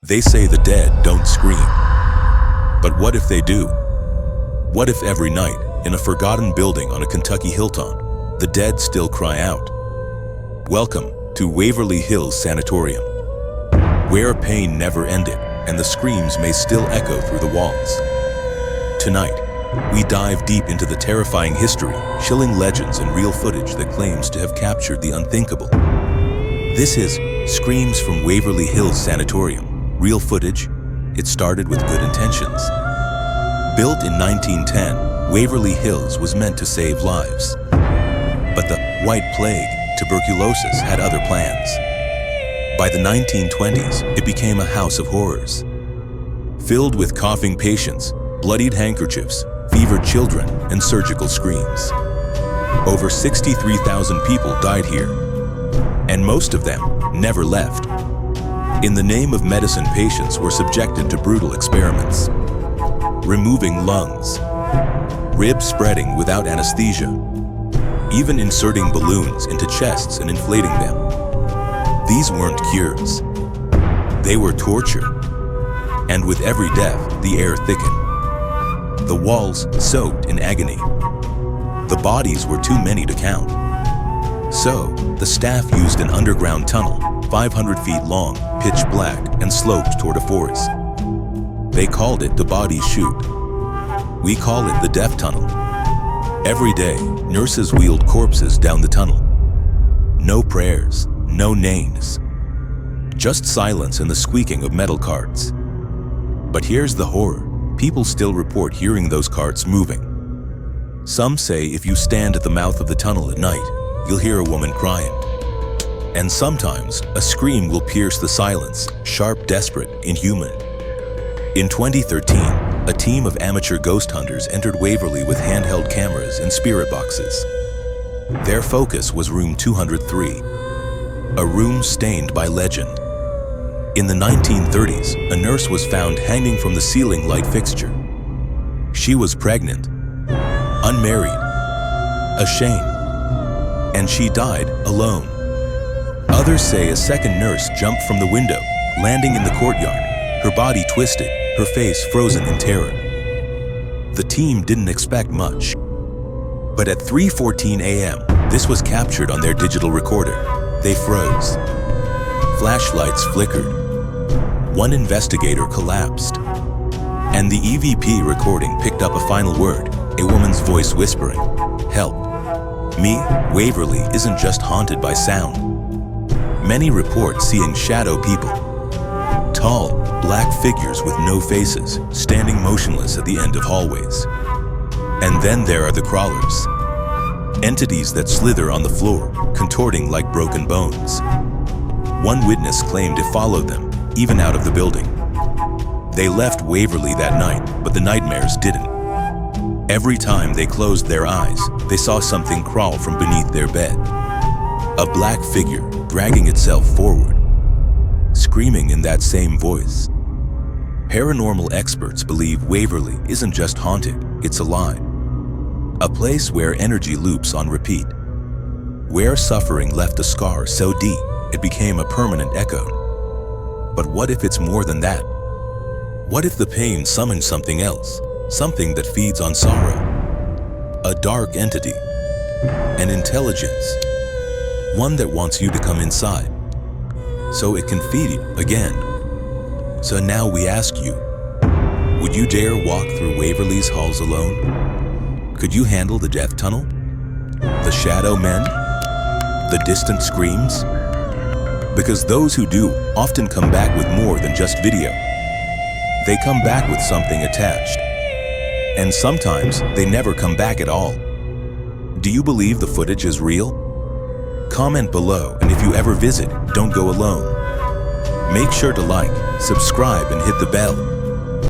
They say the dead don't scream. But what if they do? What if every night, in a forgotten building on a Kentucky hilltop, the dead still cry out? Welcome to Waverly Hills Sanatorium, where pain never ended and the screams may still echo through the walls. Tonight, we dive deep into the terrifying history, chilling legends, and real footage that claims to have captured the unthinkable. This is Screams from Waverly Hills Sanatorium. Real footage, it started with good intentions. Built in 1910, Waverly Hills was meant to save lives. But the White Plague, tuberculosis, had other plans. By the 1920s, it became a house of horrors. Filled with coughing patients, bloodied handkerchiefs, fevered children, and surgical screams. Over 63,000 people died here, and most of them never left. In the name of medicine, patients were subjected to brutal experiments. Removing lungs, ribs spreading without anesthesia, even inserting balloons into chests and inflating them. These weren't cures. They were torture. And with every death, the air thickened. The walls soaked in agony. The bodies were too many to count. So, the staff used an underground tunnel, 500 feet long, pitch black, and sloped toward a forest. They called it the body chute. We call it the death tunnel. Every day, nurses wheeled corpses down the tunnel. No prayers, no names. Just silence and the squeaking of metal carts. But here's the horror. People still report hearing those carts moving. Some say if you stand at the mouth of the tunnel at night, you'll hear a woman crying. And sometimes, a scream will pierce the silence, sharp, desperate, inhuman. In 2013, a team of amateur ghost hunters entered Waverly with handheld cameras and spirit boxes. Their focus was room 203, a room stained by legend. In the 1930s, a nurse was found hanging from the ceiling light fixture. She was pregnant, unmarried, ashamed, and she died alone. Others say a second nurse jumped from the window, landing in the courtyard, her body twisted, her face frozen in terror. The team didn't expect much. But at 3:14 a.m., this was captured on their digital recorder. They froze. Flashlights flickered. One investigator collapsed. And the EVP recording picked up a final word, a woman's voice whispering, "Help. Me, Waverly, isn't just haunted by sound." Many report seeing shadow people. Tall, black figures with no faces, standing motionless at the end of hallways. And then there are the crawlers. Entities that slither on the floor, contorting like broken bones. One witness claimed it followed them, even out of the building. They left Waverly that night, but the nightmares didn't. Every time they closed their eyes, they saw something crawl from beneath their bed. A black figure dragging itself forward, screaming in that same voice. Paranormal experts believe Waverly isn't just haunted, it's alive. A place where energy loops on repeat. Where suffering left a scar so deep, it became a permanent echo. But what if it's more than that? What if the pain summons something else? Something that feeds on sorrow? A dark entity? An intelligence? One that wants you to come inside, so it can feed you again. So now we ask you, would you dare walk through Waverly's halls alone? Could you handle the death tunnel? The shadow men? The distant screams? Because those who do often come back with more than just video. They come back with something attached. And sometimes they never come back at all. Do you believe the footage is real? Comment below, and if you ever visit, don't go alone. Make sure to like, subscribe, and hit the bell.